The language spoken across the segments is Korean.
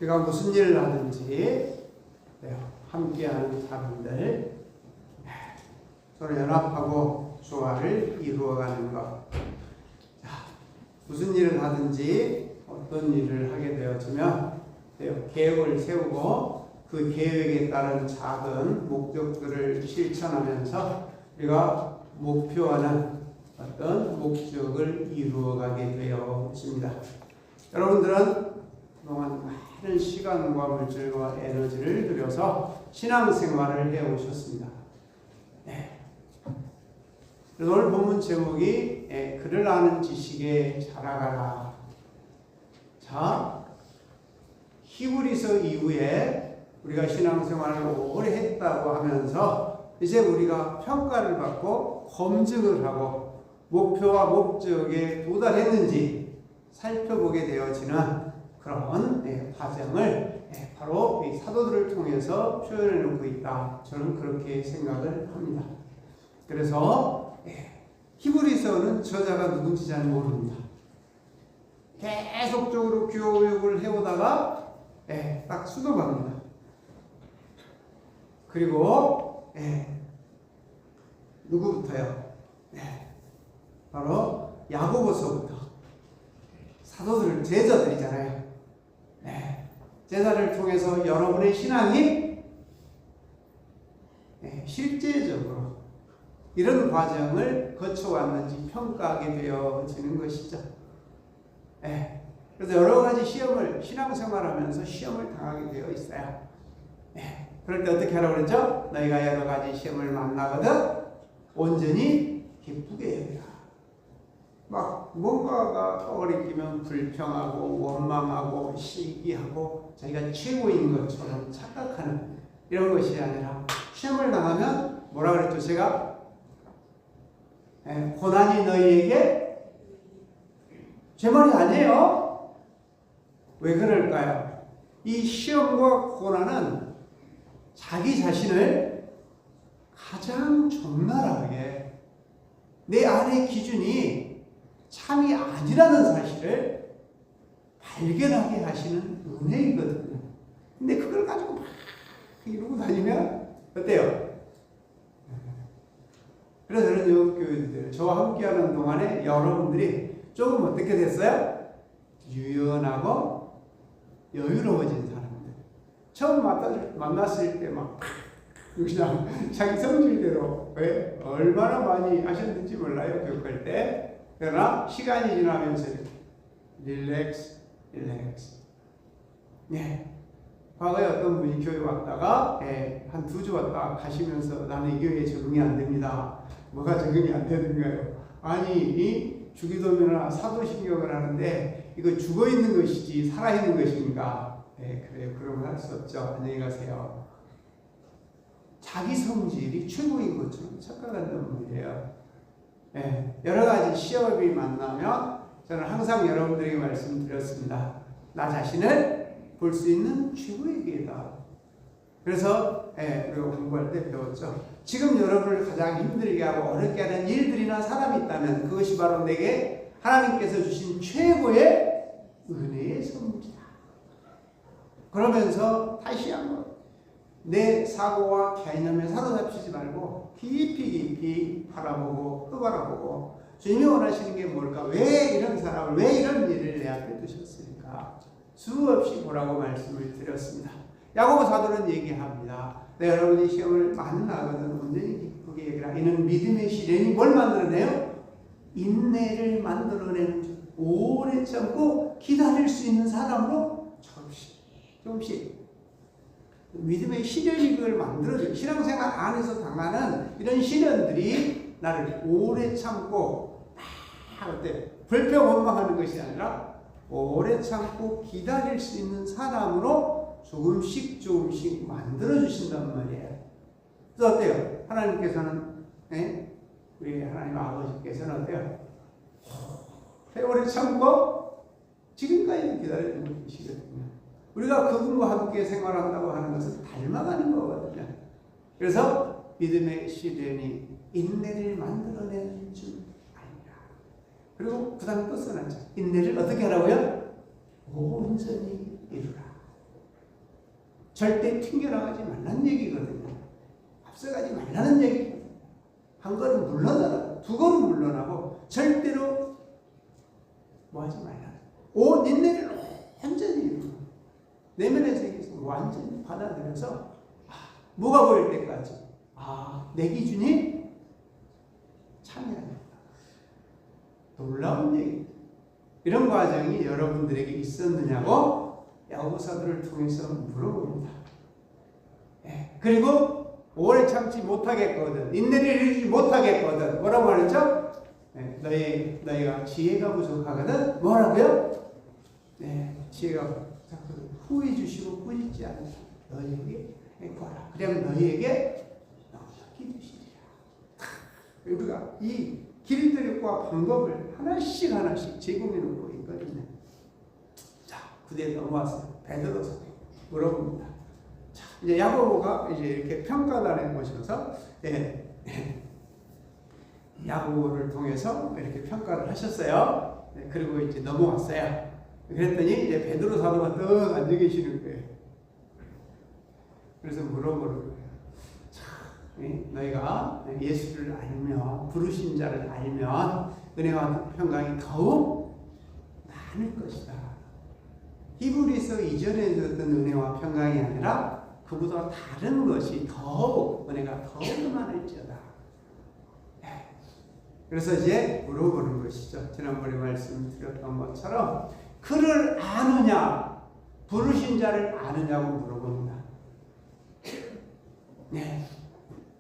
우리가 무슨 일을 하든지 함께하는 사람들 서로 연합하고 조화를 이루어가는 것. 자, 무슨 일을 하든지 어떤 일을 하게 되어지면 계획을 세우고 그 계획에 따른 작은 목적들을 실천하면서 우리가 목표하는 어떤 목적을 이루어가게 되어집니다. 여러분들은 그동안 많은 시간과 물질과 에너지를 들여서 신앙생활을 해오셨습니다. 그래서 오늘 본문 제목이 그를 아는 지식에 자라가라. 자, 히브리서 이후에 우리가 신앙생활을 오래 했다고 하면서 이제 우리가 평가를 받고 검증을 하고 목표와 목적에 도달했는지 살펴보게 되어지는 그런 과정을 바로 이 사도들을 통해서 표현해 놓고 있다. 저는 그렇게 생각을 합니다. 그래서 히브리서는 저자가 누군지 잘 모릅니다. 계속적으로 교육을 해오다가 딱 수도합니다. 그리고 누구부터요? 바로 야고보서부터 사도들 제자들이잖아요. 제자를 통해서 여러분의 신앙이 실제적으로 이런 과정을 거쳐왔는지 평가하게 되어지는 것이죠. 그래서 여러 가지 시험을 신앙생활하면서 시험을 당하게 되어 있어요. 그럴 때 어떻게 하라고 그랬죠? 너희가 여러 가지 시험을 만나거든 온전히 기쁘게 여기라. 막 뭔가가 떠오르면 불평하고 원망하고 시기하고 자기가 최고인 것처럼 착각하는 이런 것이 아니라 시험을 당하면 뭐라 그랬죠? 제가 고난이 너희에게 제 말이 아니에요. 왜 그럴까요? 이 시험과 고난은 자기 자신을 가장 적나라하게 내 안의 기준이 참이 아니라는 사실을 발견하게 하시는 은혜이거든요. 근데 그걸 가지고 막 이러고 다니면 어때요? 그래서 저는 교회들 저와 함께하는 동안에 여러분들이 조금 어떻게 됐어요? 유연하고 여유로워진 사람들. 처음 만났을 때 막 그냥 자기 성질대로 얼마나 많이 하셨는지 몰라요. 교육할 때. 그러나 시간이 지나면서 릴렉스. 과거에 어떤 분이 교회 왔다가 한 2주 왔다 가시면서 나는 이 교회에 적응이 안 됩니다. 뭐가 적응이 안 되는가요? 아니 이 주기도면이나 사도신경을 하는데 이거 죽어있는 것이지 살아있는 것입니까? 그래요. 그러면 할 수 없죠. 안녕히 가세요. 자기 성질이 최고인 것처럼 착각한단 말이에요. 여러 가지 시험이 만나면 저는 항상 여러분들에게 말씀드렸습니다. 나 자신을 볼 수 있는 최고의 기회다. 그래서 우리가 공부할 때 배웠죠. 지금 여러분을 가장 힘들게 하고 어렵게 하는 일들이나 사람이 있다면 그것이 바로 내게 하나님께서 주신 최고의 은혜의 선물이다. 그러면서 다시 한번 내 사고와 개념에 사로잡히지 말고 깊이 바라보고 또 바라보고 주님이 원하시는 게 뭘까? 왜 이런 사람을, 왜 이런 일을 내 앞에 두셨습니까? 수없이 보라고 말씀을 드렸습니다. 야고보 사도는 얘기합니다. 여러분이 시험을 만나거든 온전히 기쁘게 여기라. 이는 믿음의 시련이 뭘 만들어내요? 인내를 만들어내는 줄. 오래 참고 기다릴 수 있는 사람으로 조금씩 믿음의 시련이 그걸 만들어줘요. 신앙생활 안에서 당하는 이런 시련들이 나를 오래 참고 어때? 불평 원망하는 것이 아니라 오래 참고 기다릴 수 있는 사람으로 조금씩 만들어주신단 말이에요. 그래서 어때요? 하나님께서는 우리 하나님 아버지께서는 어때요? 세월에 참고 지금까지 기다려주는 분이시거든요. 우리가 그분과 함께 생활한다고 하는 것은 닮아가는 거거든요. 그래서 믿음의 시련이 인내를 만들어내는 줄 아니라. 그리고 그 다음에 또 써놨죠. 인내를 어떻게 하라고요? 온전히 이루라. 절대 튕겨나가지 말라는 얘기거든요. 앞서가지 말라는 얘기거든요. 한 걸음 물러나라. 두 걸음 물러나고 절대로 뭐 하지 말라. 인내를 완전히 내면의 세계에서 완전히 받아들여서 뭐가 보일 때까지 내 기준이 참여합니다. 놀라운 얘기. 이런 과정이 여러분들에게 있었느냐고 야고보서들을 통해서 물어봅니다. 그리고 오래 참지 못하겠거든, 인내를 이루지 못하겠거든, 뭐라고 말했죠? 너희가 지혜가 부족하거든. 뭐라고요? 지혜가 부족하거든. 후회 주시고 꾸짖지 않는 너희에게 행하라. 그러면 너희에게 넉넉히 주시리라. 우리가 이 길들과 방법을 하나씩 제공해 놓고 있거든요. 자, 구대에 넘어왔어요. 베드로서 물어봅니다. 자, 이제 야고보가 이제 이렇게 평가단에 모셔서 야고보를 통해서 이렇게 평가를 하셨어요. 그리고 이제 넘어왔어요. 그랬더니 이제 베드로 사도가 딱 앉아 계시는 거예요. 그래서 물어보는 거예요. 너희가 예수를 알면, 부르신 자를 알면 은혜와 평강이 더욱 많을 것이다. 히브리서 이전에 줬던 은혜와 평강이 아니라 그보다 다른 것이 더욱 은혜가 더욱 많을지어다. 그래서 이제 물어보는 것이죠. 지난번에 말씀드렸던 것처럼 그를 아느냐, 부르신 자를 아느냐고 물어봅니다.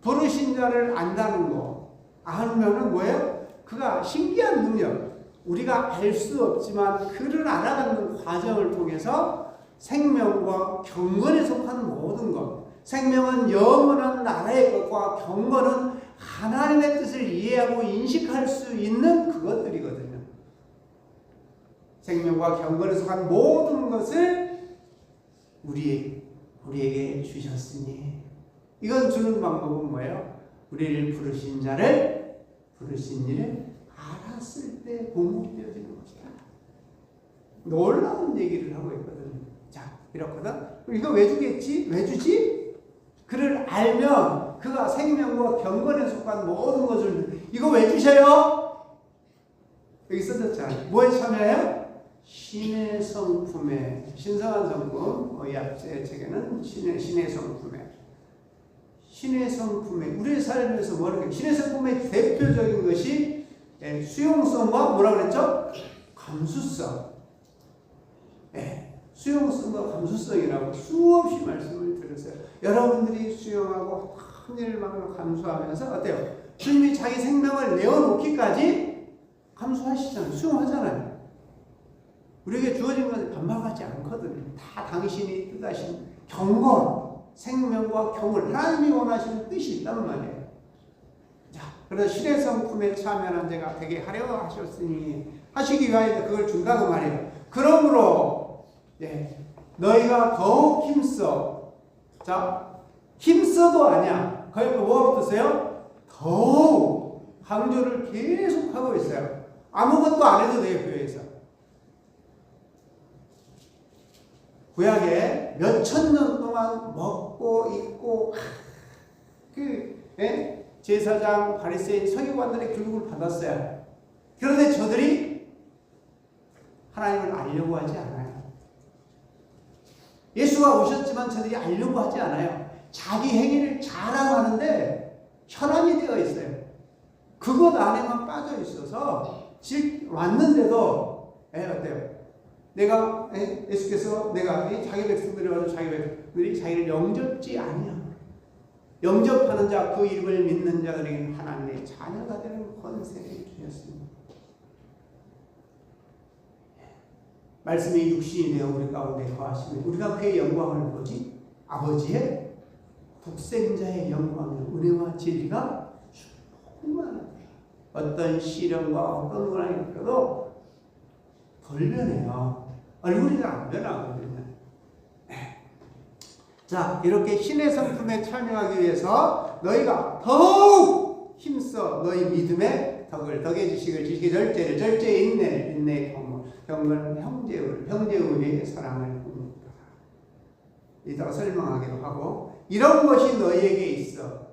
부르신 자를 안다는 거, 알면은 뭐예요? 그가 신기한 능력, 우리가 알 수 없지만 그를 알아가는 과정을 통해서 생명과 경건에 속하는 모든 것, 생명은 영원한 나라의 것과 경건은 하나님의 뜻을 이해하고 인식할 수 있는 그것들이거든요. 생명과 경건에 속한 모든 것을 우리에게 주셨으니, 이건 주는 방법은 뭐예요? 우리를 부르신 자를, 부르신 일을 알았을 때 공급되어지는 것이다. 놀라운 얘기를 하고 있거든요. 자, 이렇거든. 이거 왜 주겠지? 왜 주지? 그를 알면 그가 생명과 경건에 속한 모든 것을, 이거 왜 주셔요? 여기 써졌잖아요. 뭐에 참여해요? 신의 성품에, 신성한 성품, 이 앞에 책에는 신의 성품에, 신의 성품에, 우리의 삶에서 뭐라고, 신의 성품의 대표적인 것이 수용성과 뭐라고 그랬죠? 감수성. 수용성과 감수성이라고 수없이 말씀을 드렸어요. 여러분들이 수용하고 큰 일만을 감수하면서 어때요? 주님이 자기 생명을 내어놓기까지 감수하시잖아요. 수용하잖아요. 우리에게 주어진 것은 반박하지 않거든요. 다 당신이 뜻하신 경건, 생명과 경을 하나님이 원하시는 뜻이 있단 말이에요. 자, 그래서 신의 성품에 참여한 자가 되게 하려 하셨으니, 하시기 위하여 그걸 준다고 말이에요. 그러므로 너희가 더욱 힘써. 자, 힘써도 아니야. 거기 뭐가 붙었어요? 더욱 강조를 계속 하고 있어요. 아무것도 안 해도 돼요, 교회에서. 구약에 몇천 년 동안 먹고 입고 제사장, 바리새인, 서기관들의 교육을 받았어요. 그런데 저들이 하나님을 알려고 하지 않아요. 예수가 오셨지만 저들이 알려고 하지 않아요. 자기 행위를 자랑하는데 혈안이 되어 있어요. 그것 안에만 빠져 있어서 왔는데도 어때요? 예수께서 자기 백성들이 와서 자기 백성들이 자기를 영접지 아니야. 영접하는 자, 그 이름을 믿는 자들에게는 하나님의 자녀가 되는 권세를 주셨습니다. 말씀이 육신이 되어 우리 가운데 거하시면 우리가 그의 영광을 보지, 아버지의 독생자의 영광을, 은혜와 진리가 충만하다. 어떤 시련과 어떤 고난이 있어도 덜 변해요. 얼굴이 안 변하거든요. 자, 이렇게 신의 성품에 참여하기 위해서 너희가 더욱 힘써 너희 믿음의 덕을, 덕의 지식을, 지식의 절제를, 절제의 인내를, 인내의 경건을, 형제의 사랑을 공급하라. 이따가 설명하기로 하고, 이런 것이 너희에게 있어.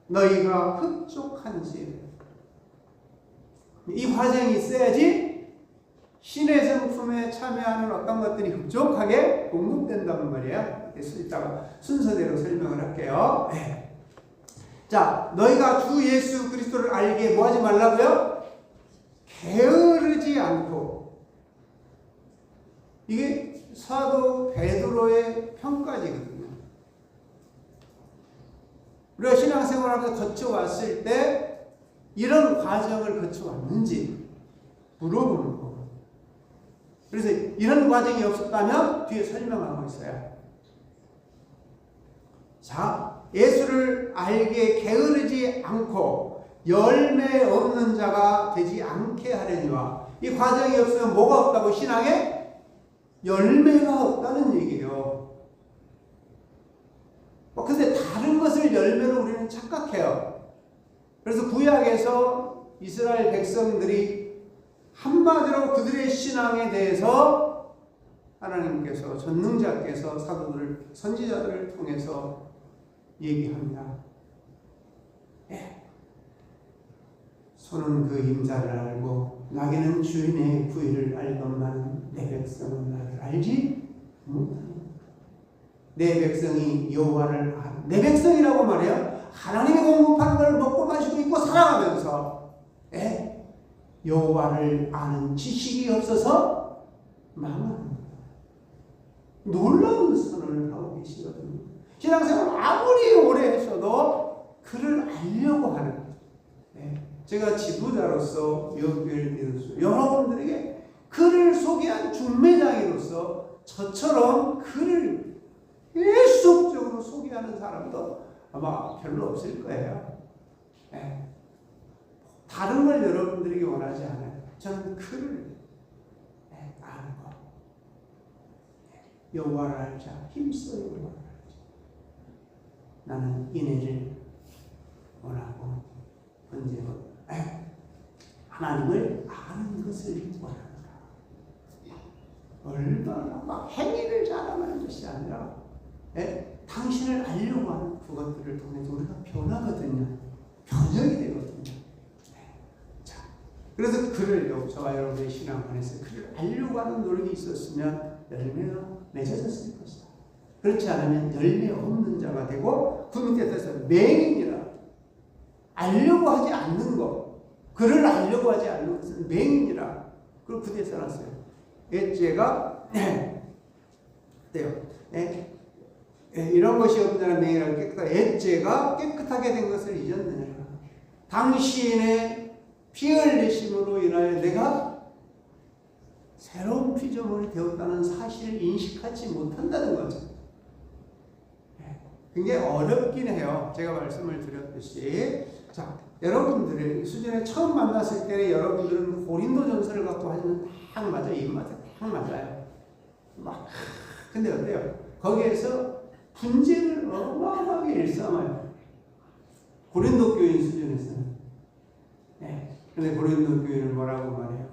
너희가 흡족한지. 이 과정이 있어야지 신의 성품에 참여하는 어떤 것들이 흡족하게 공급된단 말이에요. 그래서 이따가 순서대로 설명을 할게요. 네. 자, 너희가 주 예수 그리스도를 알게 뭐 하지 말라고요? 게으르지 않고. 이게 사도 베드로의 평가지거든요. 우리가 신앙생활을 거쳐왔을 때 이런 과정을 거쳐왔는지 물어보는 거고. 그래서 이런 과정이 없었다면 뒤에 설명하고 있어요. 자, 예수를 알게 게으르지 않고 열매 없는 자가 되지 않게 하려니와. 이 과정이 없으면 뭐가 없다고? 신앙에 열매가 없다는 얘기예요. 근데 다른 것을 열매로 우리는 착각해요. 그래서 구약에서 이스라엘 백성들이 한마디로 그들의 신앙에 대해서 하나님께서, 전능자께서 사도들, 선지자들을 통해서 얘기합니다. 예. 소는 그 임자를 알고 나귀는 주인의 구의를 알건만 내 백성은 나를 알지 못하노라. 내 백성이 여호와를 아는, 내 백성이라고 말해요. 하나님이 공급하는 걸 먹고 마시고 있고 살아가면서 여호와를 아는 지식이 없어서 망하는, 놀라운 선언을 하고 계시거든요. 신앙생활 아무리 오래 했어도 그를 알려고 하는, 제가 지도자로서 여러분들에게 그를 소개한 중매장이로서 저처럼 그를 계속적으로 소개하는 사람도 아마 별로 없을 거예요. 다른 걸 여러분들에게 원하지 않아요. 저는 그를 아는 거. 여호와를 알자. 힘써 여호와를 알자. 나는 인애를 원하고 언제고 하나님을 아는 것을 원한다. 얼마나 막 행위를 자랑하는 것이 아니라 당신을 알려고 하는 그것들을 통해서 우리가 변하거든요. 변형이 되거든요. 자, 그래서 그를, 저와 여러분의 신앙 안에서 그를 알려고 하는 노력이 있었으면 열매가 맺어졌을 것이다. 그렇지 않으면 열매 없는 자가 되고, 그 밑에 떠서 맹인이라. 알려고 하지 않는 것, 그를 알려고 하지 않는 것은 맹인이라. 그걸 그대에 써놨어요. 옛죄가 어때요? 이런 것이 없는 자는 맹인이라. 깨끗하게, 옛죄가 깨끗하게 된 것을 잊었느냐. 당신의 피 흘리심으로 인하여 내가 새로운 피조물이 되었다는 사실을 인식하지 못한다는 거죠. 굉장히 어렵긴 해요. 제가 말씀을 드렸듯이. 자, 여러분들의 수준에 처음 만났을 때 여러분들은 고린도전서를 갖고 하시면 딱 맞아요. 입맛에 딱 맞아요. 막. 근데 어때요? 거기에서 분쟁을 어마어마하게 일삼아요. 고린도 교인 수준에서는. 근데 고린도 교인은 뭐라고 말해요?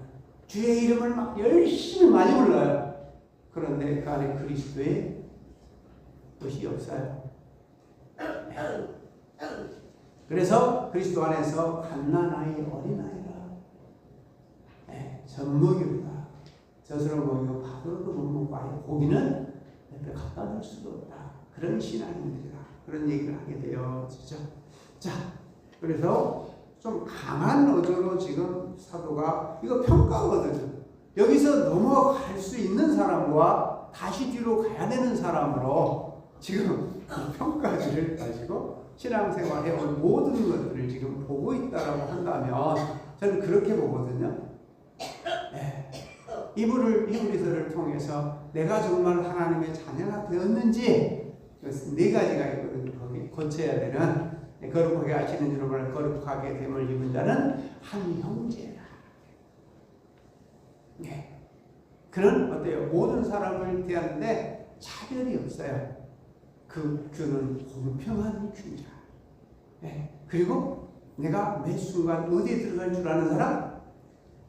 주의 이름을 막 열심히 많이 불러요. 그런데 그 안에 그리스도의 뜻이 없어요. 그래서 그리스도 안에서 갓난아이 어린아이라. 젖먹이보다 젖으로 먹이고 밥으로도 못 먹고 아예 고기는 옆에 갖다 줄 수도 없다. 그런 신앙인들이다. 그런 얘기를 하게 돼요. 진짜. 자, 그래서 좀 강한 어조로 지금 사도가, 이거 평가거든요. 여기서 넘어갈 수 있는 사람과 다시 뒤로 가야 되는 사람으로 지금 평가지를 가지고 신앙생활 해온 모든 것들을 지금 보고 있다라고 한다면 저는 그렇게 보거든요. 히브리서를 통해서 내가 정말 하나님의 자녀가 되었는지, 네 가지가 있거든요. 거기 고쳐야 되는, 거룩하게 하시는 여러분을 거룩하게 됨을 입은 자는 한 형제라. 그는 어때요? 모든 사람을 대하는데 차별이 없어요. 그 큐는 공평한 큐자. 그리고 내가 매 순간 어디에 들어갈 줄 아는 사람?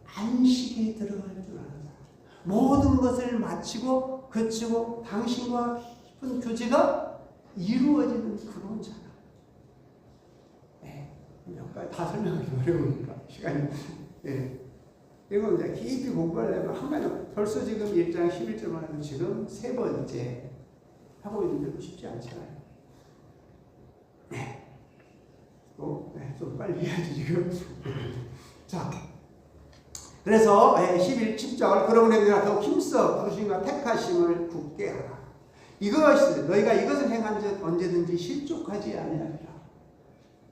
안식에 들어갈 줄 아는 사람. 모든 것을 마치고 그치고 당신과 싶은 교제가 이루어지는 그런 자라. 네, 몇 가지 다 설명하기 어려우니까 시간이. 네. 이거 이제 깊이 공부하려면 한마디로 벌써 지금 1장 11절만 해도 지금 세 번째 하고 있는데도 쉽지 않잖아요. 네. 좀 빨리 해야지 지금. 자, 그래서 7절 그러므로 너희가 더 힘써 부르심과 택하심을 굳게 하라. 이것이 너희가 이것을 행한 즉 언제든지 실족하지 아니하리라.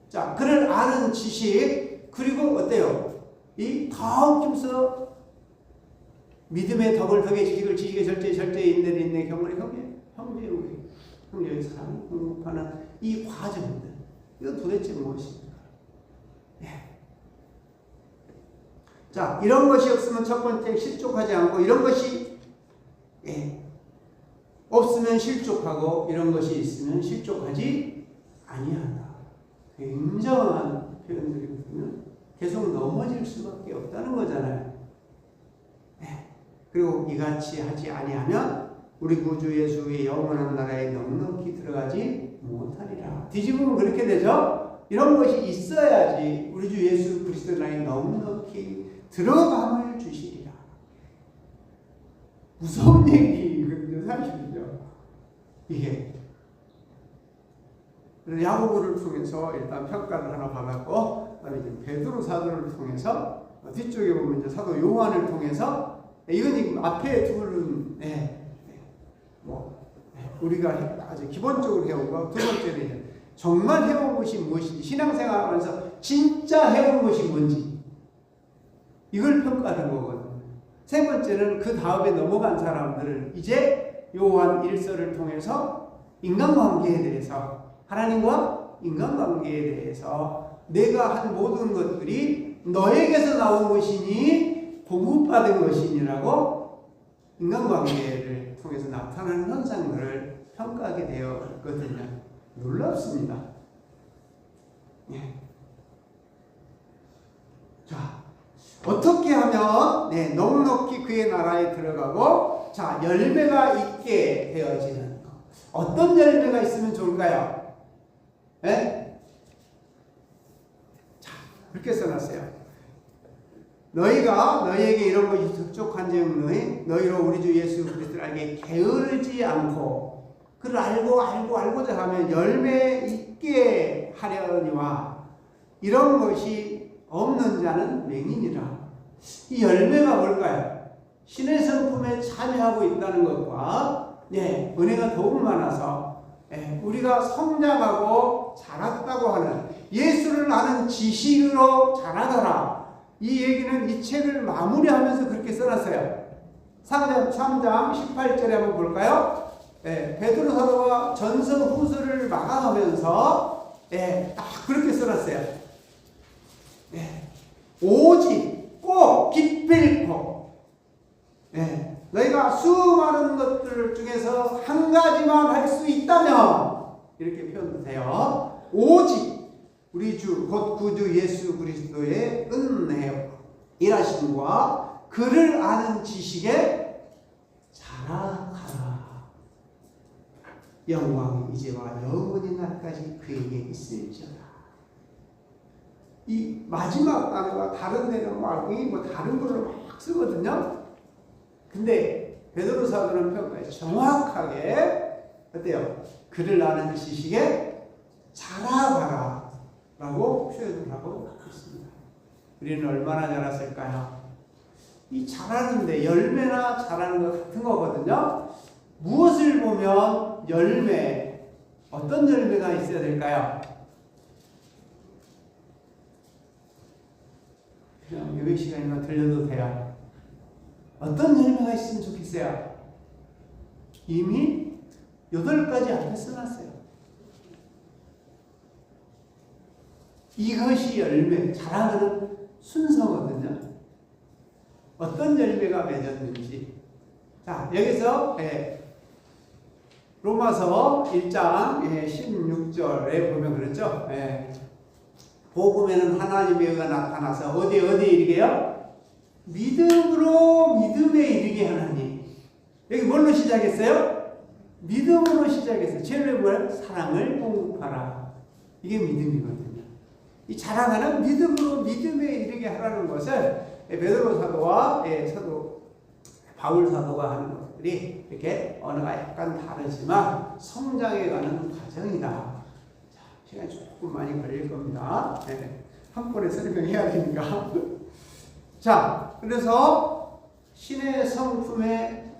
자, 그를 아는 지식 그리고 어때요? 이 더욱 힘써 믿음의 덕을 덕의 지식을 지식의 절제의 절제의 인내를 인내의 경건의 형제의 우리 형제의 사랑 공급하는 이 과정들 이건 도대체 무엇입니까? 예. 자, 이런 것이 없으면 첫 번째 실족하지 않고 이런 것이 없으면 실족하고 이런 것이 있으면 실족하지 아니한다. 굉장한 표현들이거든요. 계속 넘어질 수밖에 없다는 거잖아요. 네. 그리고 이같이 하지 아니하면 우리 구주 예수의 영원한 나라에 넉넉히 들어가지 못하리라. 뒤집으면 그렇게 되죠. 이런 것이 있어야지 우리 주 예수 그리스도 나라에 넉넉히 들어감을 주시리라. 무서운 얘기거든요, 사실은요. 이게. 야고보를 통해서 일단 평가를 하나 받았고, 그다음에 이제 베드로 사도를 통해서 뒤쪽에 보면 이제 사도 요한을 통해서 이건 지금 앞에 둘은 우리가 아주 기본적으로 해온 거. 두 번째는 이제 정말 해온 것이 무엇인지 신앙생활하면서 진짜 해온 것이 뭔지 이걸 평가하는 거거든요. 세 번째는 그 다음에 넘어간 사람들을 이제 요한 1서를 통해서 인간관계에 대해서 하나님과 인간관계에 대해서 내가 한 모든 것들이 너에게서 나온 것이니 공급받은 것이니라고 인간관계를 통해서 나타나는 현상들을 평가하게 되었거든요. 놀랍습니다. 예. 자, 어떻게 하면 넉넉히 그의 나라에 들어가고 자 열매가 있게 되어지는 것. 어떤 열매가 있으면 좋을까요? 네? 자, 그렇게 써놨어요. 너희가 너희에게 이런 것이 적족한즉 너희로 우리 주 예수 그리스도를 알게 게으르지 않고 그를 알고자 하면 열매 있게 하려니와 이런 것이 없는 자는 맹인이라. 이 열매가 뭘까요? 신의 성품에 참여하고 있다는 것과 은혜가 더욱 많아서 우리가 성장하고 자랐다고 하는 예수를 아는 지식으로 자라더라. 이 얘기는 이 책을 마무리하면서 그렇게 써놨어요. 3장 18절에 한번 볼까요? 베드로 사도가 전서 후서를 마감하면서 딱 그렇게 써놨어요. 오직 꼭 기필코 너희가 수많은 것들 중에서 한 가지만 할 수 있다면 이렇게 표현도 돼요. 오직 우리 주 곧 구주 예수 그리스도의 은혜 일하심과 그를 아는 지식에 자라가라. 영광이 이제와 영원히 날까지 그에게 있을지어다. 이 마지막 단어가 다른 데는 뭐 다른 걸로 막 쓰거든요. 근데 베드로 사도는 평가에 정확하게 어때요? 그를 아는 지식에 자라가라 라고 표현을 하고 있습니다. 우리는 얼마나 자랐을까요? 이 자라는데 열매나 자라는 것 같은 거거든요. 무엇을 보면 열매, 어떤 열매가 있어야 될까요? 그냥 예배 시간이면 들려도 돼요. 어떤 열매가 있으면 좋겠어요? 이미 8가지 앞에 써놨어요. 이것이 열매, 자라는 순서거든요. 어떤 열매가 맺었는지. 자, 여기서 로마서 1장 16절에 보면 그렇죠. 복음에는 하나님의 의가 나타나서 어디에 이르게요? 믿음으로 믿음에 이르게 하나니. 여기 뭘로 시작했어요? 믿음으로 시작해서 제일 뭐야? 사랑을 공급하라. 이게 믿음이거든요. 이 자라가는 믿음으로 믿음에 이르게 하라는 것을 베드로 사도와 사도 바울 사도가 하는 것들이 이렇게 언어가 약간 다르지만 성장해 가는 과정이다. 자, 시간이 조금 많이 걸릴 겁니다. 한 번에 설명해야 되니까. 자, 그래서 신의 성품에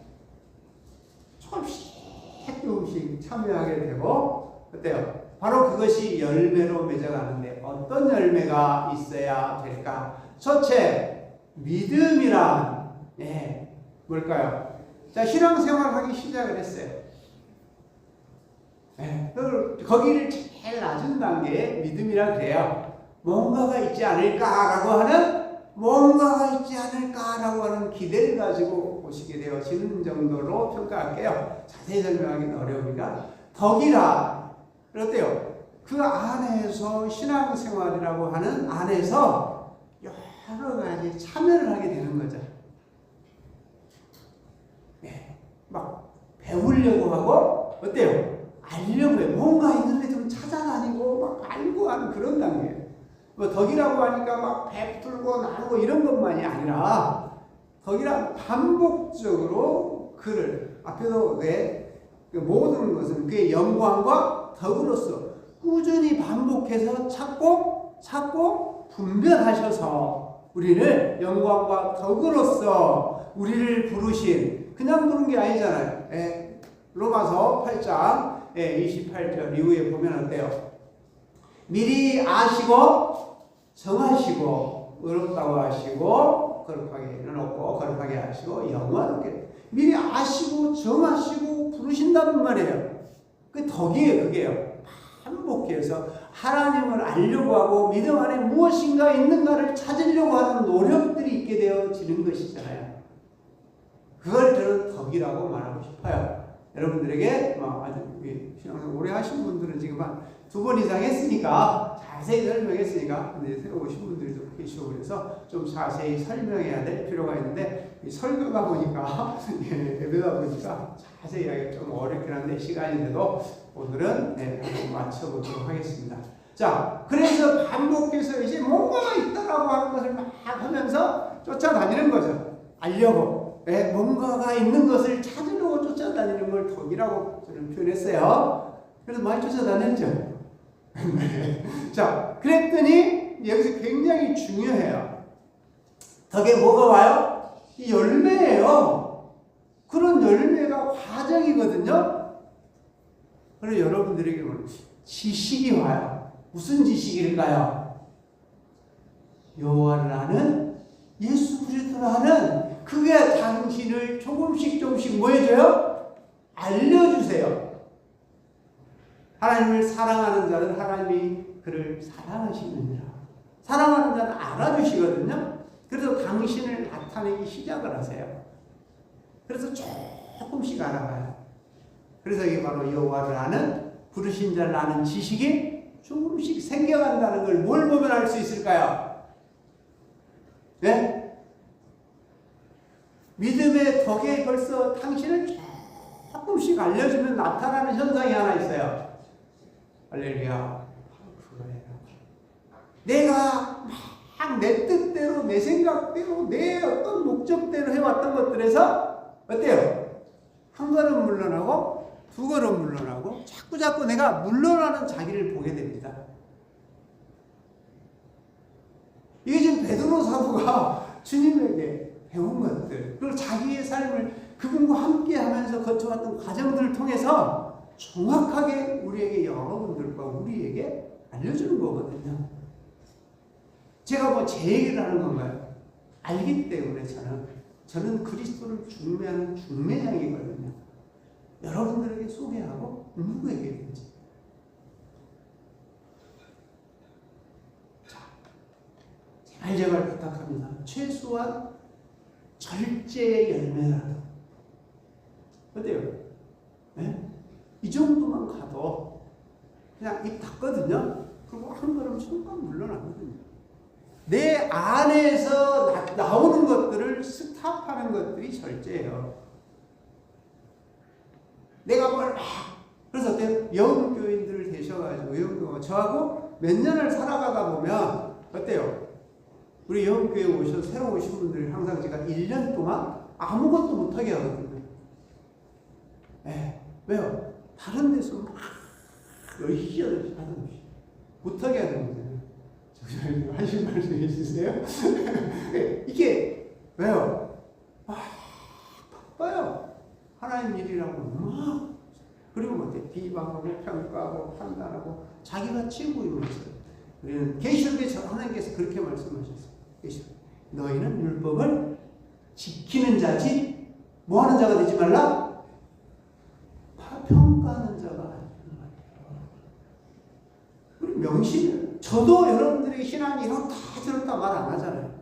조금씩 참여하게 되고, 어때요? 바로 그것이 열매로 맺어가는데 어떤 열매가 있어야 될까? 첫째, 믿음이란 뭘까요? 자, 신앙생활 하기 시작을 했어요. 거기를 제일 낮은 단계에 믿음이라 그래요. 뭔가가 있지 않을까라고 하는 기대를 가지고 보시게 되어지는 정도로 평가할게요. 자세히 설명하기는 어려우니까. 덕이라 어때요? 그 안에서 신앙생활이라고 하는 안에서 여러 가지 참여를 하게 되는 거죠. 막 배우려고 하고 어때요? 알려고 해요. 뭔가 있는데 좀 찾아다니고 막 알고 하는 그런 단계예요. 뭐 덕이라고 하니까 막 베풀고 나누고 이런 것만이 아니라 덕이란 반복적으로 그를 앞에도 모든 것은 그의 영광과 덕으로서 꾸준히 반복해서 찾고 분별하셔서 우리를 영광과 덕으로서 우리를 부르신, 그냥 부른 게 아니잖아요. 로마서 8장 28절 이후에 보면 어때요? 미리 아시고 정하시고 의롭다고 하시고 거룩하게 해놓고 거룩하게 하시고 영원하게 미리 아시고 정하시고 부르신다는 말이에요. 그 덕이에요. 그게요. 반복해서 하나님을 알려고 하고 믿음 안에 무엇인가 있는가를 찾으려고 하는 노력들이 있게 되어지는 것이잖아요. 그걸 저는 덕이라고 말하고 싶어요. 여러분들에게 아주 신앙생활 오래 하신 분들은 지금 한 2번 이상 했으니까 자세히 설명했으니까, 근데 새로 오신 분들도 계시고 그래서 좀 자세히 설명해야 될 필요가 있는데 설교가 보니까 예배다 보니까 자세히 하기가 좀 어렵긴 한데 시간이 돼도 오늘은 한번 맞춰보도록 하겠습니다. 자, 그래서 반복해서 이제 뭔가가 있다라고 하는 것을 막 하면서 쫓아다니는 거죠. 알려고. 뭔가가 있는 것을 찾으려고 쫓아다니는 걸 덕이라고 저는 표현했어요. 그래서 많이 쫓아다녔죠. 자, 그랬더니 여기서 굉장히 중요해요. 덕에 뭐가 와요? 이 열매예요. 그런 열매가 과정이거든요. 그래서 여러분들에게 지식이 와요. 무슨 지식일까요? 여호와를 아는, 예수 그리스도를 아는, 그게 당신을 조금씩 뭐 해줘요? 알려주세요. 하나님을 사랑하는 자는 하나님이 그를 사랑하시느니라. 사랑하는 자는 알아주시거든요. 그래서 당신을 나타내기 시작을 하세요. 그래서 조금씩 알아가요. 그래서 이게 바로 여호와를 아는, 부르신 자를 아는 지식이 조금씩 생겨간다는 걸 뭘 보면 알 수 있을까요? 네? 믿음의 덕에 벌써 당신을 조금씩 알려주면 나타나는 현상이 하나 있어요. 할렐루야. 내가 막 내 뜻대로, 내 생각대로, 내 어떤 목적대로 해왔던 것들에서 어때요? 한 걸음 물러나고, 2걸음 물러나고, 자꾸 내가 물러나는 자기를 보게 됩니다. 이게 지금 베드로 사도가 주님에게 배운 것들, 그리고 자기의 삶을 그분과 함께 하면서 거쳐왔던 과정들을 통해서 정확하게 우리에게, 여러분들과 우리에게 알려주는 거거든요. 제가 제 얘기를 하는 건가요? 알기 때문에 저는 그리스도를 중매하는 중매장이거든요. 여러분들에게 소개하고 누구에게든지. 자, 제발 부탁합니다. 최소한 절제의 열매라도. 어때요? 네? 이 정도만 가도 그냥 입 닫거든요. 그리고 한 걸음 순간 물러나거든요. 내 안에서 나오는 것들을 스탑하는 것들이 절제예요. 내가 뭘 막. 그래서 어때요? 영교인들 되셔가지고, 영교, 저하고 몇 년을 살아가다 보면, 어때요? 우리 영교에 새로 오신 분들이 항상 제가 1년 동안 아무것도 못하게 하거든요. 예. 왜요? 다른 데서 막 열심히 하는 것이 못하게 하는 거잖아요. 저기 하실 말씀 해주세요. 이게 왜요? 바빠요. 하나님 일이라고 막. 그리고 뭐 비방하고 평가하고 판단하고 자기가 최고인 것을. 우리는 계시록에 하나님께서 그렇게 말씀하셨어요. 계시록. 너희는 율법을 지키는 자지 뭐하는 자가 되지 말라? 평가하는 자가 아니란 말이에요. 우리 명심. 저도 여러분들의 신앙이 이렇다 저렇다 말 안 하잖아요.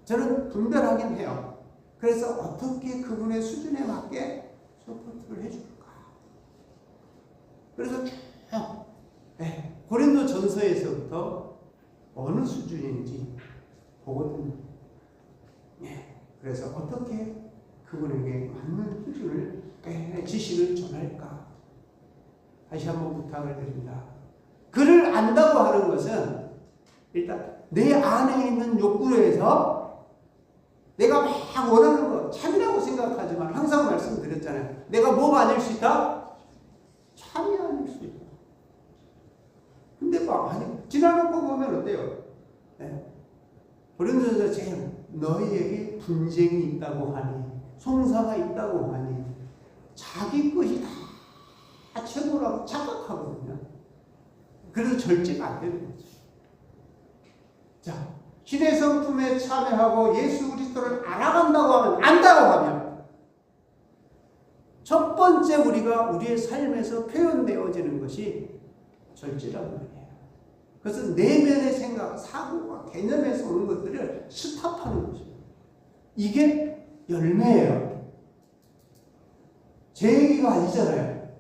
저는 분별하긴 해요. 그래서 어떻게 그분의 수준에 맞게 서포트를 해줄까. 그래서 쭉 고린도 전서에서부터 어느 수준인지 보거든요. 그래서 어떻게 그분에게 맞는 수준을 지식을 전할까. 다시 한번 부탁을 드립니다. 그를 안다고 하는 것은 일단 내 안에 있는 욕구에서 내가 막 원하는 거 참이라고 생각하지만 항상 말씀드렸잖아요. 내가 뭐가 아닐 수 있다? 참이 아닐 수 있다. 근데 막 지나놓고 보면 어때요? 고린도전서 제일 너희에게 분쟁이 있다고 하니 송사가 있다고 하니 자기 것이 다 최고라고 착각하거든요. 그래서 절제가 안 되는 거죠. 자, 신의 성품에 참여하고 예수 그리스도를 알아간다고 하면, 안다고 하면 첫 번째 우리가 우리의 삶에서 표현되어지는 것이 절제란 말이에요. 그것은 내면의 생각, 사고와 개념에서 오는 것들을 스탑하는 거죠. 이게 열매예요. 제 얘기가 아니잖아요.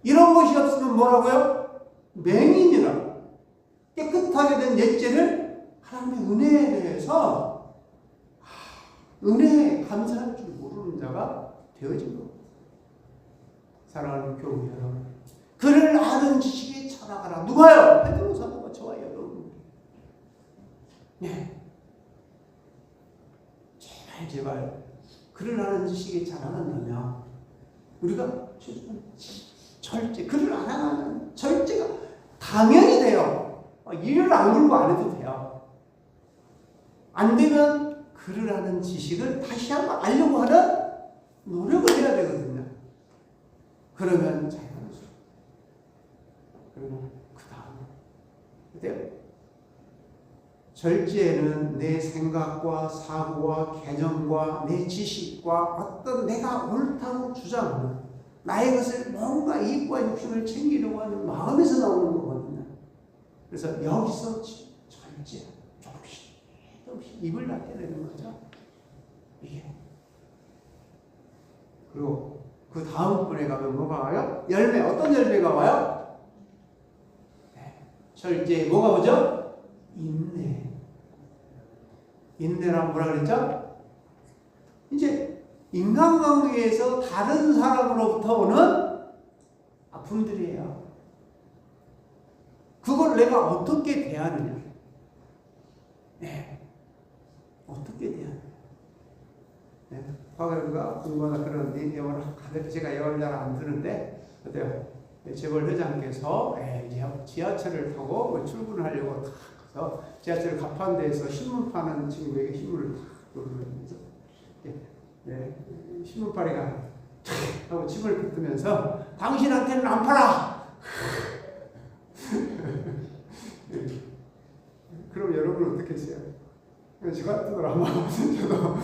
이런 것이 없으면 뭐라고요? 맹인이라. 깨끗하게 된 옛죄를 하나님의 은혜에 대해서 은혜에 감사할 줄 모르는 자가 되어진 겁니다. 사랑하는 교우 여러분, 그를 아는 지식에 찾아가라. 누가요? 베드로 사도가 저와 여러분. 제발 그를 아는 지식에 자라간다면 우리가 절제, 그를 알아가는 절제가 당연히 돼요. 일을 안 물고 안 해도 돼요. 안 되면 그를 아는 지식을 다시 한번 알려고 하는 노력을 해야 되거든요. 그러면 자연스러워. 그러면 그 다음에 어때요? 절제는 내 생각과 사고와 개념과 내 지식과 어떤 내가 옳다고 주장하는 나의 것을 뭔가 이익과 욕심을 챙기려고 하는 마음에서 나오는 거거든요. 그래서 여기서 절제, 조금씩 입을 닫게 되는 거죠. 이게. 그리고 그 다음 분에 가면 뭐가 와요? 열매. 어떤 열매가 와요? 절제. 뭐가 오죠? 인내. 인내란 뭐라 그랬죠? 이제 인간관계에서 다른 사람으로부터 오는 아픔들이에요. 그걸 내가 어떻게 대하느냐. 어떻게 대하느냐. 화가가 공부하다 그런 내용을 가볍게 제가 영어를 잘 안 드는데 어때요? 재벌 회장께서 이제 지하철을 타고 출근을 하려고 탁 가서 지하철 가판대에서 신문 파는 친구에게 신문을 탁 보면서 신문파리가 하고 침을 뱉으면서 당신한테는 안 팔아. 그럼 여러분은 어떻게 했어요? 저 같은 아마 저도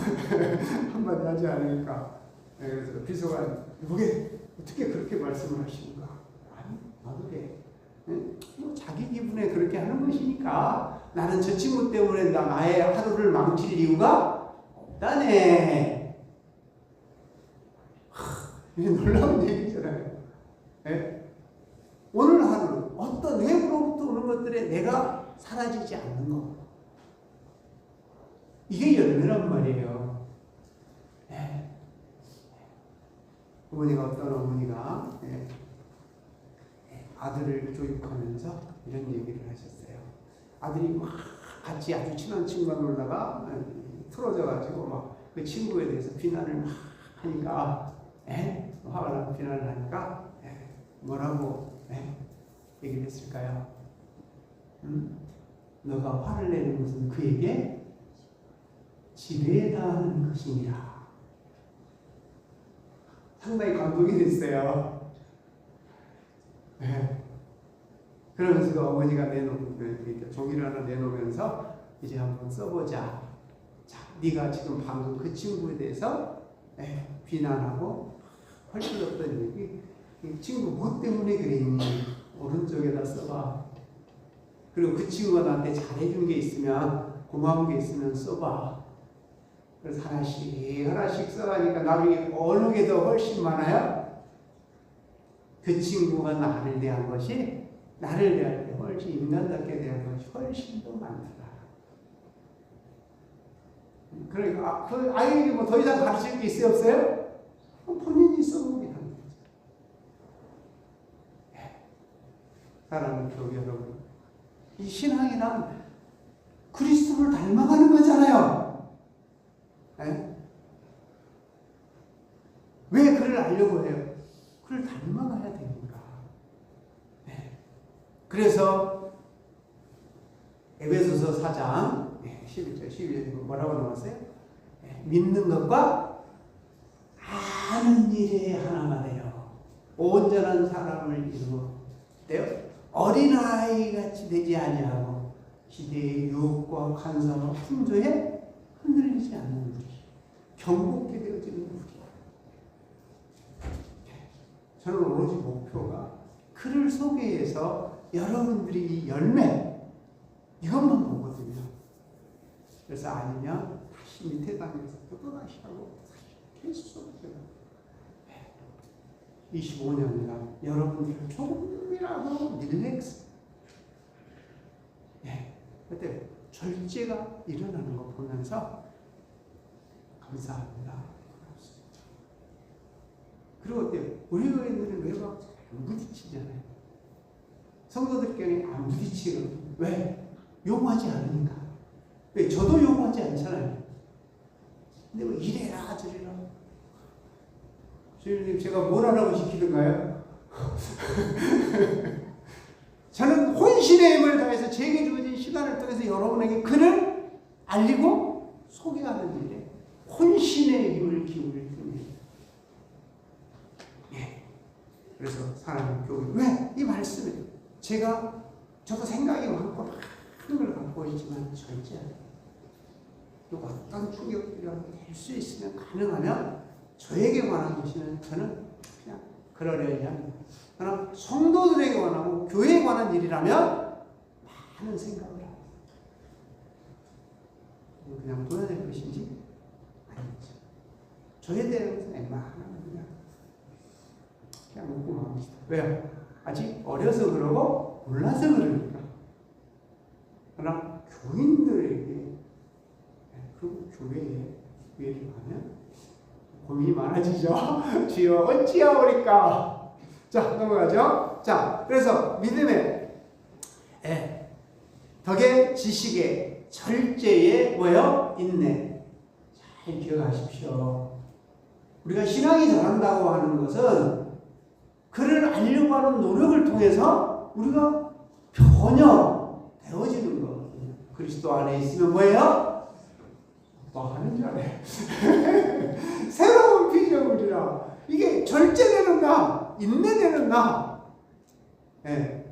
한마디 하지 않으니까. 그래서 비서관, 이게 어떻게 그렇게 말씀을 하시는가? 아니, 나도 돼. 뭐 자기 기분에 그렇게 하는 것이니까 나는 저 친구 때문에 나의 하루를 망칠 이유가 없다네. 이게 놀라운 얘기잖아요. 오늘 하루 어떤 외부로부터 오는 것들에 내가 사라지지 않는 것. 이게 열매란 말이에요. 어머니가 어떤 어머니가 아들을 교육하면서 이런 얘기를 하셨어요. 아들이 막 같이 아주 친한 친구가 놀다가 틀어져가지고 막 그 친구에 대해서 비난을 막 하니까 화가 나고 비난을 하니까 뭐라고 얘기를 했을까요? 너가 화를 내는 것은 그에게 지배다 하는 것이니라. 상당히 감동이 됐어요. 그러면서 그 어머니가 종이를 하나 내놓으면서 이제 한번 써보자. 자, 네가 지금 방금 그 친구에 대해서 비난하고 헐뜯었던 얘기, 이 친구 뭐 때문에 그랬니? 오른쪽에다 써봐. 그리고 그 친구가 나한테 잘해준 게 있으면, 고마운 게 있으면 써봐. 그래서 하나씩 써가니까 나중에 어느 게 더 훨씬 많아요? 그 친구가 나를 대한 것이, 나를 대할 때 훨씬 인간답게 대한 것이 훨씬 더 많더라. 그러니까 그 아이에게 뭐 더 이상 가르칠 게 있어요, 없어요? 본인이 써보게 하는 거죠. 사랑하는 교회 여러분, 이 신앙이란 그리스도를 닮아가는 거잖아요. 왜 그를 알려고 해요? 그를 닮아가야 되니까. 그래서 에베소서 4장 11절 12절에 뭐라고 나왔어요? 믿는 것과 아는 일에 하나가 되어 온전한 사람을 이루어 어린아이 같이 되지 아니하고 시대의 유혹과 간사와 풍조에 흔들리지 않는 우리, 경고케 되어지는 우리. 저는 오로지 목표가 그를 소개해서 여러분들이 이 열매 이것만 보거든요. 그래서 아니면 다시 밑에 다니면서 또 다시 하고 계속 25년이나 여러분들을 조금이라도 릴렉스, 그때 절제가 일어나는 거 보면서 감사합니다. 그리고 우리 교회들은 왜 막 부딪히잖아요. 성도들끼리 안 부딪히거든요. 왜? 요구하지 않으니까. 왜? 저도 요구하지 않잖아요. 근데 뭐 이래라 저래라. 주님님 제가 뭘 하라고 시키던가요? 저는 혼신의 힘을 다해서 제게 주어진 시간을 통해서 여러분에게 그를 알리고 소개하는 일에 혼신의 힘을 기울일 뿐입니다. 그래서 사랑하는 교회, 왜? 이 말씀에 저도 생각이 많고 많은 걸 갖고 있지만 절제하는 그리고 어떤 충격이라도 될 수 있으면 가능하면 저에게 관한 것이면 저는 그냥 그러려니 합니다. 그러나 성도들에게 관하고 교회에 관한 일이라면 많은 생각을 합니다. 그냥 둬야 될 것인지 아니죠. 저에 대해서는 웬만하면 그냥 묻고 맙니다. 왜요? 아직 어려서 그러고 몰라서 그러니까. 그러나 교인들에게 그리고 교회에 가면 고민이 많아지죠. 주여 어찌하오리까. 자, 넘어가죠. 자, 그래서 믿음의 덕의 지식의 절제의 뭐요? 인내. 잘 기억하십시오. 우리가 신앙이 자란다고 하는 것은 그를 알려고 하는 노력을 통해서 우리가 변형되어지는 거거든요. 그리스도 안에 있으면 뭐예요? 뭐 하는 줄 알아요. 새로운 피조물이라. 이게 절제되는 나, 인내되는 나.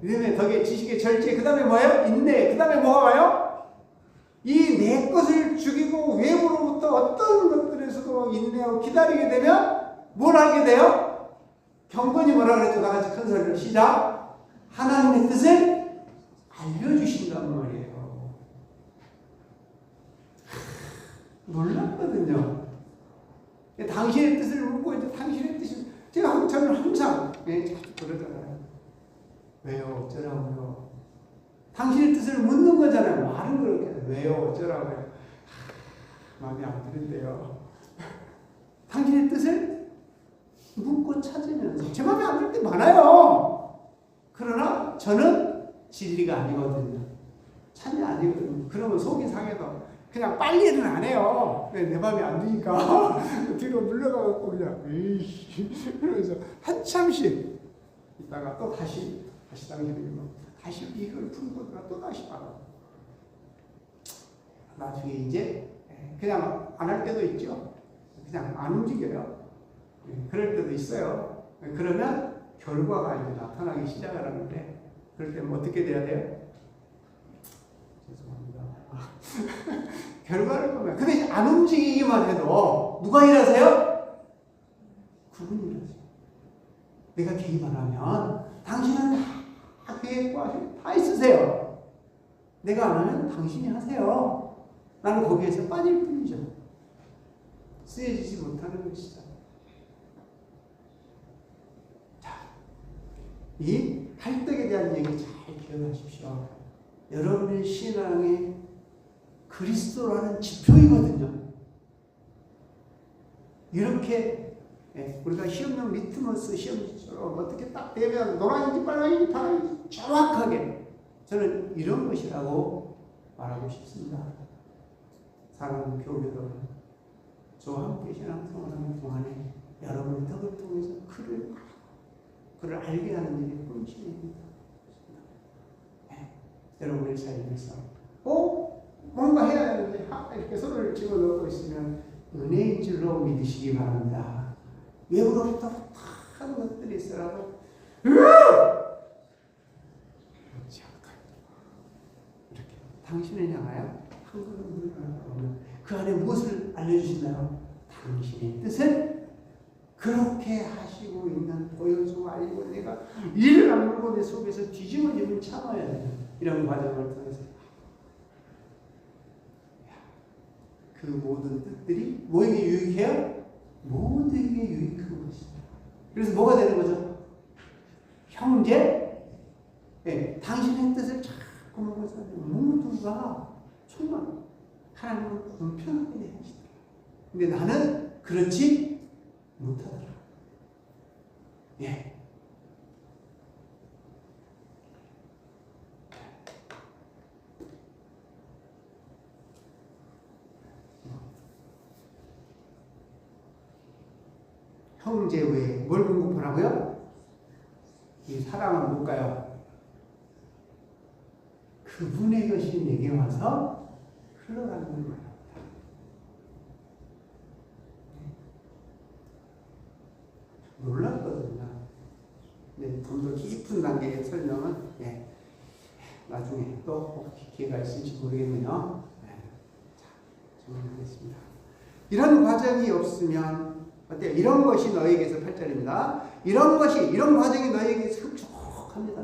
믿음의 덕의 지식의 절제, 그 다음에 뭐예요? 인내. 그 다음에 뭐가 와요? 이 내 것을 죽이고 외부로부터 어떤 것들에서도 인내하고 기다리게 되면 뭘 하게 돼요? 경건이 뭐라 그랬죠? 다 같이 큰 소리로 시작. 하나님의 뜻을 알려주신단 말이에요. 놀랐거든요. 당신의 뜻을 묻고 이제 당신의 뜻이 저는 항상 자주 그러잖아요. 왜요? 어쩌라고요? 당신의 뜻을 묻는 거잖아요. 말은 그렇게 해요. 왜요? 어쩌라고요? 마음에 안 드는데요. 당신의 뜻을 묻고 찾으면서 제 마음에 안 들 때 많아요. 그러나 저는 진리가 아니거든요. 참이 아니거든요. 그러면 속이 상해서 그냥 빨리는 안 해요. 내 마음에 안 드니까 뒤로 물러가고 그냥 에이씨 그러면서 한참씩 있다가 또 다시 당기는 다시 이걸 풀고 또 다시 봐라. 나중에 이제 그냥 안 할 때도 있죠. 그냥 안 움직여요. 그럴 때도 있어요. 그러면 결과가 이제 나타나기 시작을 하는데 그럴 때는 어떻게 돼야 돼요? 죄송합니다. 결과를 보면 근데 안 움직이기만 해도 누가 일하세요? 그분이 일하세요. 내가 개입 안 하면 당신은 다 계획과 다 있으세요. 내가 안 하면 당신이 하세요. 나는 거기에서 빠질 뿐이죠. 쓰여지지 못하는 것이죠. 자, 이 할떡에 대한 얘기 잘 기억하십시오. 여러분의 신앙이 그리스도라는 지표이거든요. 이렇게 우리가 시험용 리트머스 시험지처럼 어떻게 딱 되면 노란인지 빨간인지 파란인지 정확하게 저는 이런 것이라고 말하고 싶습니다. 사랑하는 교우 여러분, 저와 함께 신앙생활하는 동안에 여러분의 덕을 통해서 그를 알게 하는 일이 꿈치입니다. 여러분의 삶에서 뭔가 해야 되는데 이렇게 손을 집어넣고 있으면 은혜인 줄로 믿으시기 바랍니다. 외부로부터 다른 것들이 있어라도 이렇게 당신을 향하여 한 걸음 물을 가면 그 안에 무엇을 알려주시나요? 당신의 뜻을 그렇게 하시고 있는 보여주고 알리고 내가 이를 악물고 내 속에서 뒤집어지면 참아야 돼요. 이런 과정을 통해서 그 모든 뜻들이 뭐에게 유익해요? 모두에게 유익한 것이다. 그래서 뭐가 되는 거죠? 형제, 당신의 뜻을 자꾸 먹어서 모두가 정말 하나님을 공평하게 대하시더라. 근데 나는 그렇지 못하더라. 형제 외에 뭘 공급하라고요? 이 사랑은 뭘까요? 그분의 것이 내게 와서 흘러가는 걸 말합니다. 놀랐거든요. 네, 좀 더 깊은 단계의 설명은 나중에 또 기회가 있을지 모르겠네요. 자, 정리하겠습니다. 이런 과정이 없으면 어때요? 이런 것이 너에게서 8절입니다. 이런 과정이 너에게 흡족합니다.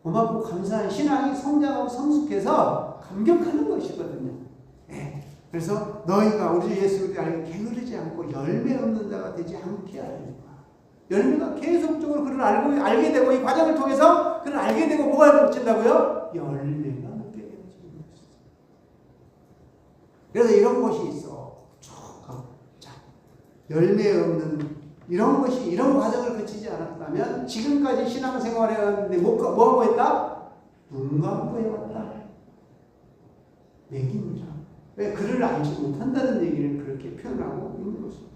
고맙고 감사한 신앙이 성장하고 성숙해서 감격하는 것이거든요. 그래서 너희가 우리 예수 그리스도를 알게 게으르지 않고 열매 없는 자가 되지 않게 하리라. 열매가 계속적으로 그를 알게 되고 이 과정을 통해서 그를 알게 되고 뭐가 맺힌다고요? 열매가 맺게 되어지는 것이죠. 그래서 이런 것이 있어. 자, 열매 없는 이런 과정을 거치지 않았다면 지금까지 신앙생활을 해왔는데 뭐하고 했다? 눈 감고 해왔다. 맥입니다. 왜 그를 알지 못한다는 얘기를 그렇게 표현하고 있는 것입니다.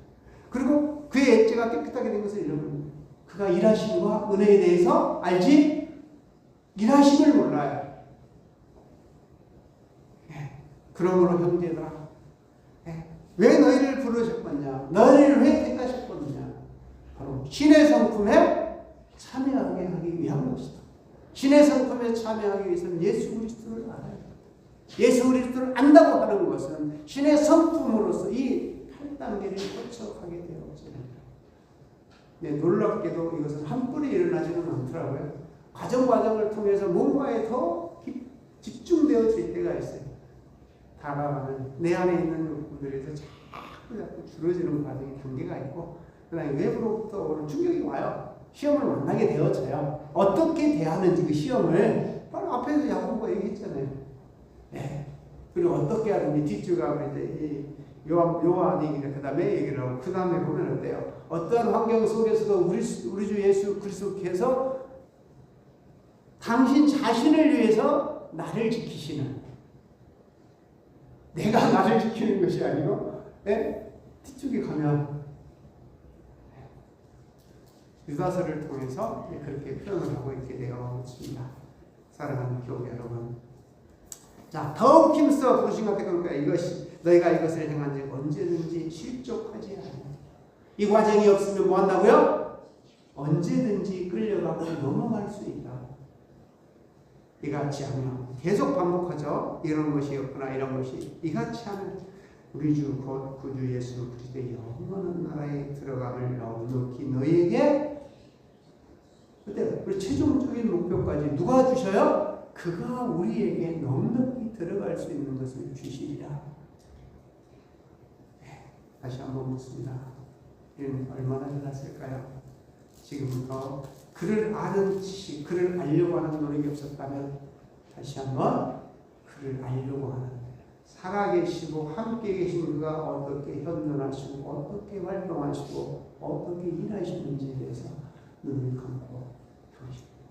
그리고 그의 엣지가 깨끗하게 된 것을 잃어버립니다. 그가 일하심과 은혜에 대해서 알지 일하심을 몰라요. 그러므로 형제들아, 왜 너희를 부르셨느냐? 너희를 왜 택하셨느냐? 바로 신의 성품에 참여하게 하기 위한 것이다. 신의 성품에 참여하기 위해서는 예수 그리스도를 알아야 합니다. 예수 그리스도를 안다고 하는 것은 신의 성품으로서 이 8단계를 거쳐가게 되어집니다. 네, 놀랍게도 이것은 한 번에 일어나지는 않더라고요. 과정을 통해서 뭔가에 더 집중되어질 때가 있어요. 다가가면 내 안에 있는 욕구들에서 자꾸 줄어지는 과정이 단계가 있고 그 다음에 외부로부터 오는 충격이 와요. 시험을 만나게 되어져요. 어떻게 대하는지 그 시험을 바로 앞에서 야고보가 얘기했잖아요. 그리고 어떻게 하든지 뒷줄 가면 이제 요한이 그 다음에 얘기를 하고 그 다음에 보면 어때요? 어떠한 환경 속에서도 우리 주 예수 그리스도께서 당신 자신을 위해서 나를 지키시는, 내가 나를 지키는 것이 아니고, 뒤쪽에 가면 유다서를 통해서 그렇게 표현을 하고 있게 되어 있습니다. 사랑하는 교회 여러분, 자, 더욱 힘써 부르신 것 같으니까 이것이 너희가 이것을 행한 지 언제든지 실족하지 않아. 이 과정이 없으면 뭐 한다고요? 언제든지 끌려가고 넘어갈 수 있다. 이같이 하면 계속 반복하죠. 이런 것이 없구나, 이런 것이. 이같이 하면 우리 주 곧 구주 예수 그리스도의 영원한 나라에 들어감을 넉넉히 너희에게, 그때 우리 최종적인 목표까지 누가 주셔요? 그가 우리에게 넉넉히 들어갈 수 있는 것을 주시리라. 다시 한번 묻습니다. 이는 얼마나 잘났을까요? 지금부터 그를 아는 지식, 그를 알려고 하는 노력이 없었다면 다시 한번 그를 알려고 하는, 살아계시고 함께 계신 그가 어떻게 현존하시고 어떻게 활동하시고 어떻게 일하시는지에 대해서 눈을 감고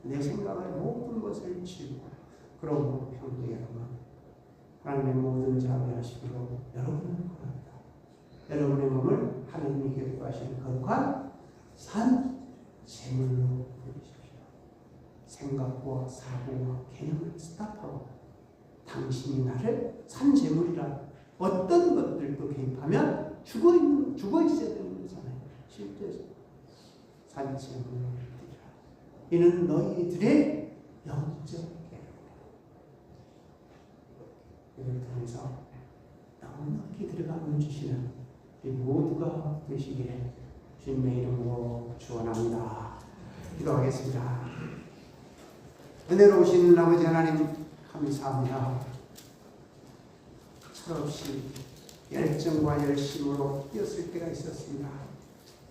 내 생각을 모든 것을 지우고, 그러고 형제 여러분, 하나님의 모든 자비하심으로 여러분을 구합니다. 여러분의 몸을 하나님이 기뻐하시는 거룩한 산 제물로 드리십시오. 생각과 사고와 개념을 스탑하고 당신이 나를 산 제물이라, 어떤 것들도 개입하면 죽어 있어야 되는 거잖아요. 실제 산 제물로 드리라. 이는 너희들의 영적 계획이다. 이를 통해서 넉넉히 들어가면 주시는 우리 모두가 되시기를 주님의 이름으로 축원합니다. 기도하겠습니다. 은혜로우신 아버지 하나님 감사합니다. 철없이 열정과 열심으로 뛰었을 때가 있었습니다.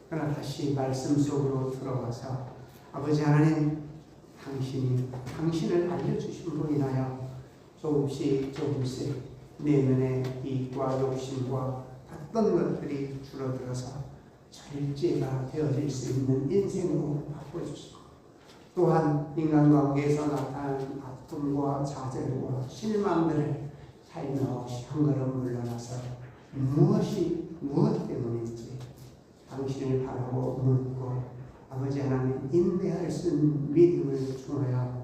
그러나 다시 말씀 속으로 들어와서 아버지 하나님, 당신을 알려주심으로 인하여 조금씩 내면의 이익과 욕심과 어떤 것들이 줄어들어서 절제가 되어질 수 있는 인생으로 바꿔주시고, 또한 인간관계에서 나타나는 아픔과 좌절과 실망들을 살며시 한 걸음 물러나서 무엇 때문인지 당신을 바라보 묻고 아버지 하나님 인내할 수 있는 믿음을 주어야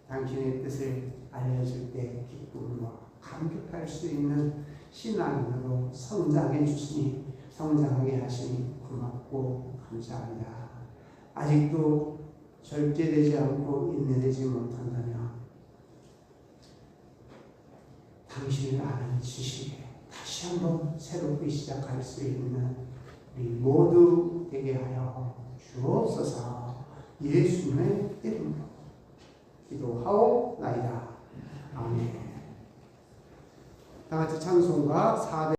당신의 뜻을 알려줄 때 기쁨과 감격할 수 있는 신앙인으로 성장해 주시니, 성장하게 하시니 고맙고 감사합니다. 아직도 절제되지 않고 인내되지 못한다면 당신을 아는 지식에 다시 한번 새롭게 시작할 수 있는 우리 모두 되게 하여 주옵소서. 예수님의 이름으로 기도하옵나이다. 아멘. 다 같이 찬송가 400